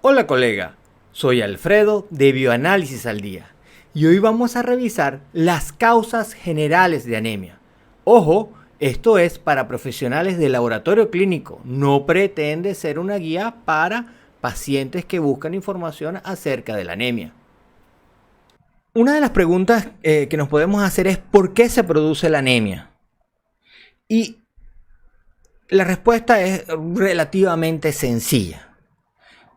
Hola colega, soy Alfredo de Bioanálisis al Día y hoy vamos a revisar las causas generales de anemia. Ojo, esto es para profesionales de laboratorio clínico, no pretende ser una guía para pacientes que buscan información acerca de la anemia. Una de las preguntas que nos podemos hacer es ¿por qué se produce la anemia? Y la respuesta es relativamente sencilla.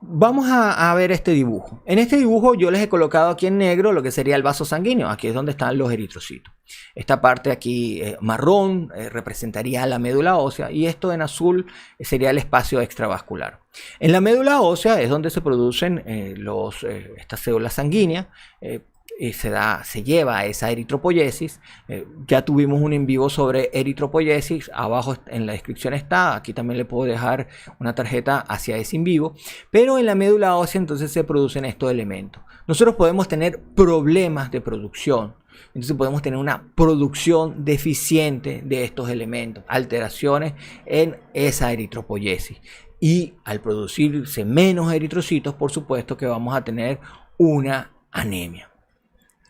Vamos a ver este dibujo. En este dibujo yo les he colocado aquí en negro lo que sería el vaso sanguíneo. Aquí es donde están los eritrocitos. Esta parte aquí marrón representaría la médula ósea y esto en azul sería el espacio extravascular. En la médula ósea es donde se producen estas células sanguíneas. Y se lleva a esa eritropoyesis. Ya tuvimos un en vivo sobre eritropoyesis, abajo en la descripción está, aquí también le puedo dejar una tarjeta hacia ese en vivo, pero en la médula ósea entonces se producen estos elementos. Nosotros podemos tener problemas de producción, entonces podemos tener una producción deficiente de estos elementos, alteraciones en esa eritropoyesis. Y al producirse menos eritrocitos, por supuesto que vamos a tener una anemia.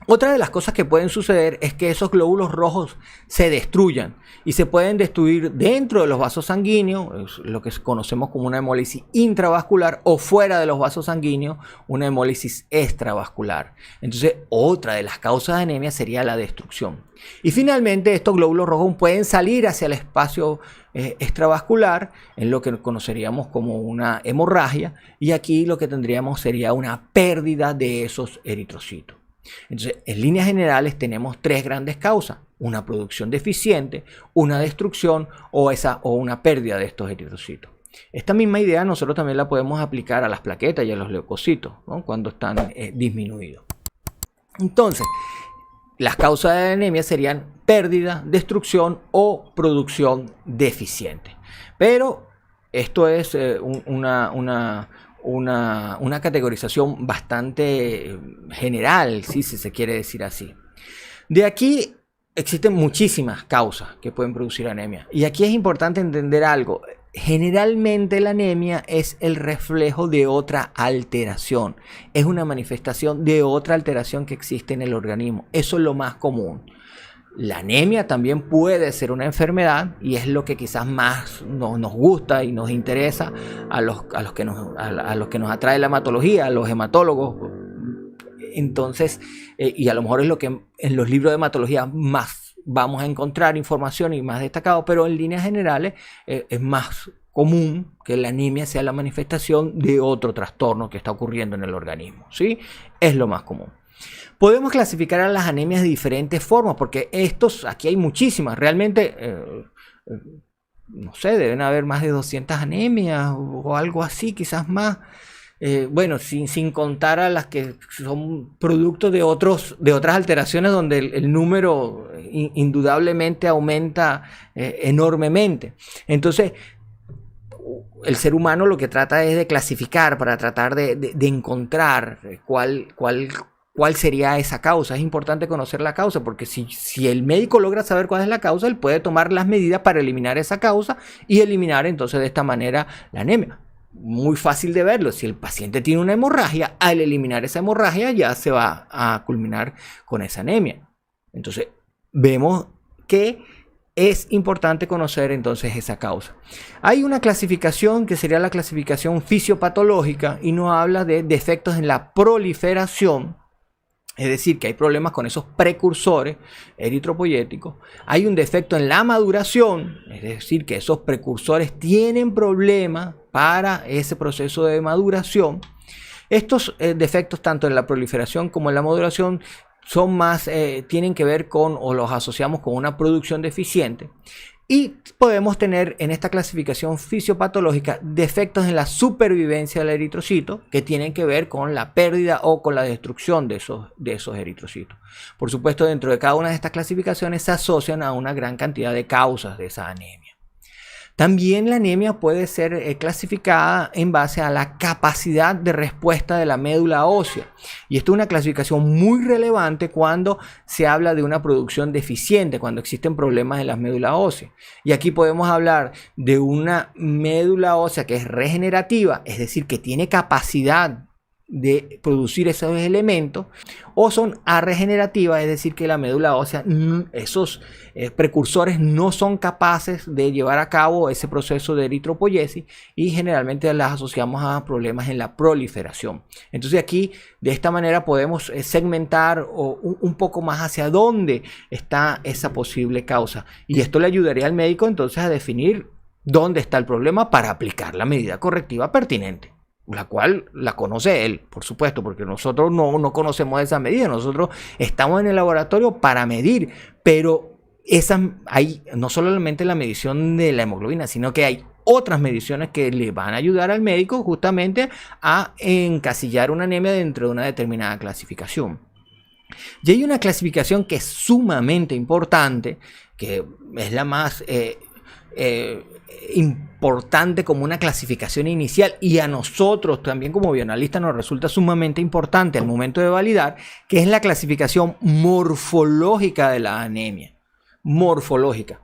Otra de las cosas que pueden suceder es que esos glóbulos rojos se destruyan y se pueden destruir dentro de los vasos sanguíneos, lo que conocemos como una hemólisis intravascular, o fuera de los vasos sanguíneos, una hemólisis extravascular. Entonces, otra de las causas de anemia sería la destrucción. Y finalmente, estos glóbulos rojos pueden salir hacia el espacio extravascular, en lo que conoceríamos como una hemorragia, y aquí lo que tendríamos sería una pérdida de esos eritrocitos. Entonces, en líneas generales tenemos tres grandes causas: una producción deficiente, una destrucción o una pérdida de estos eritrocitos. Esta misma idea nosotros también la podemos aplicar a las plaquetas y a los leucocitos, ¿no?, cuando están disminuidos. Entonces, las causas de anemia serían pérdida, destrucción o producción deficiente. Pero esto es una categorización bastante general, ¿sí?, si se quiere decir así. De aquí existen muchísimas causas que pueden producir anemia. Y aquí es importante entender algo. Generalmente la anemia es el reflejo de otra alteración. Es una manifestación de otra alteración que existe en el organismo. Eso es lo más común. La anemia también puede ser una enfermedad y es lo que quizás más nos gusta y nos interesa a los que nos atrae la hematología, a los hematólogos. Entonces, y a lo mejor es lo que en los libros de hematología más vamos a encontrar información y más destacado, pero en líneas generales es más común que la anemia sea la manifestación de otro trastorno que está ocurriendo en el organismo, ¿sí? Es lo más común. Podemos clasificar a las anemias de diferentes formas, porque aquí hay muchísimas. Realmente, no sé, deben haber más de 200 anemias o algo así, quizás más. Bueno, sin contar a las que son producto de otras alteraciones donde el número indudablemente aumenta enormemente. Entonces, el ser humano lo que trata es de clasificar para tratar de encontrar cuál sería esa causa. Es importante conocer la causa, porque si el médico logra saber cuál es la causa, él puede tomar las medidas para eliminar esa causa y eliminar entonces de esta manera la anemia. Muy fácil de verlo: si el paciente tiene una hemorragia, al eliminar esa hemorragia ya se va a culminar con esa anemia. Entonces vemos que es importante conocer entonces esa causa. Hay una clasificación que sería la clasificación fisiopatológica y nos habla de defectos en la proliferación. Es decir, que hay problemas con esos precursores eritropoyéticos. Hay un defecto en la maduración, es decir, que esos precursores tienen problemas para ese proceso de maduración. Estos defectos, tanto en la proliferación como en la maduración, son más, tienen que ver con, o los asociamos con, una producción deficiente. Y podemos tener en esta clasificación fisiopatológica defectos en la supervivencia del eritrocito, que tienen que ver con la pérdida o con la destrucción de esos eritrocitos. Por supuesto, dentro de cada una de estas clasificaciones se asocian a una gran cantidad de causas de esa anemia. También la anemia puede ser clasificada en base a la capacidad de respuesta de la médula ósea. Y esto es una clasificación muy relevante cuando se habla de una producción deficiente, cuando existen problemas en las médulas óseas. Y aquí podemos hablar de una médula ósea que es regenerativa, es decir, que tiene capacidad de producir esos elementos, o son arregenerativas, es decir, que la médula ósea, esos precursores no son capaces de llevar a cabo ese proceso de eritropoyesis y generalmente las asociamos a problemas en la proliferación. Entonces aquí de esta manera podemos segmentar un poco más hacia dónde está esa posible causa, y esto le ayudaría al médico entonces a definir dónde está el problema para aplicar la medida correctiva pertinente, la cual la conoce él, por supuesto, porque nosotros no conocemos esa medida. Nosotros estamos en el laboratorio para medir, pero hay no solamente la medición de la hemoglobina, sino que hay otras mediciones que le van a ayudar al médico justamente a encasillar una anemia dentro de una determinada clasificación. Y hay una clasificación que es sumamente importante, que es la más importante como una clasificación inicial, y a nosotros también como bioanalistas nos resulta sumamente importante al momento de validar, que es la clasificación morfológica de la anemia. Morfológica.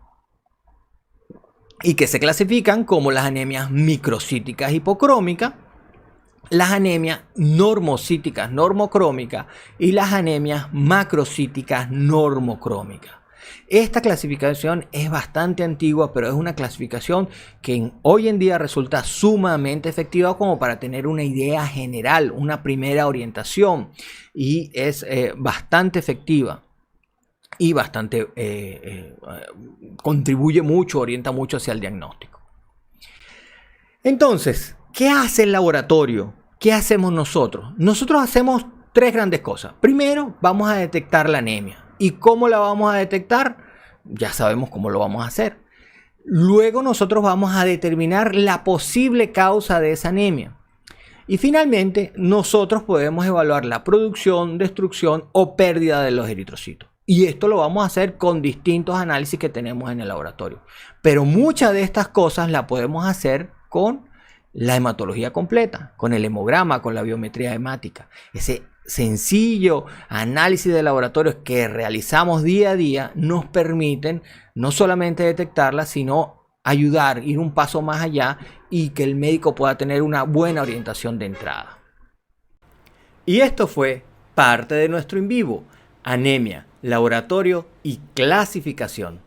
Y que se clasifican como las anemias microcíticas hipocrómicas, las anemias normocíticas normocrómicas y las anemias macrocíticas normocrómicas. Esta clasificación es bastante antigua, pero es una clasificación que hoy en día resulta sumamente efectiva como para tener una idea general, una primera orientación, y es bastante efectiva y bastante contribuye mucho, orienta mucho hacia el diagnóstico. Entonces, ¿qué hace el laboratorio? ¿Qué hacemos nosotros? Nosotros hacemos tres grandes cosas. Primero, vamos a detectar la anemia. ¿Y cómo la vamos a detectar? Ya sabemos cómo lo vamos a hacer. Luego nosotros vamos a determinar la posible causa de esa anemia. Y finalmente nosotros podemos evaluar la producción, destrucción o pérdida de los eritrocitos. Y esto lo vamos a hacer con distintos análisis que tenemos en el laboratorio. Pero muchas de estas cosas las podemos hacer con la hematología completa, con el hemograma, con la biometría hemática. Ese sencillo análisis de laboratorio que realizamos día a día nos permiten no solamente detectarla, sino ayudar, ir un paso más allá y que el médico pueda tener una buena orientación de entrada. Y esto fue parte de nuestro en vivo: anemia, laboratorio y clasificación.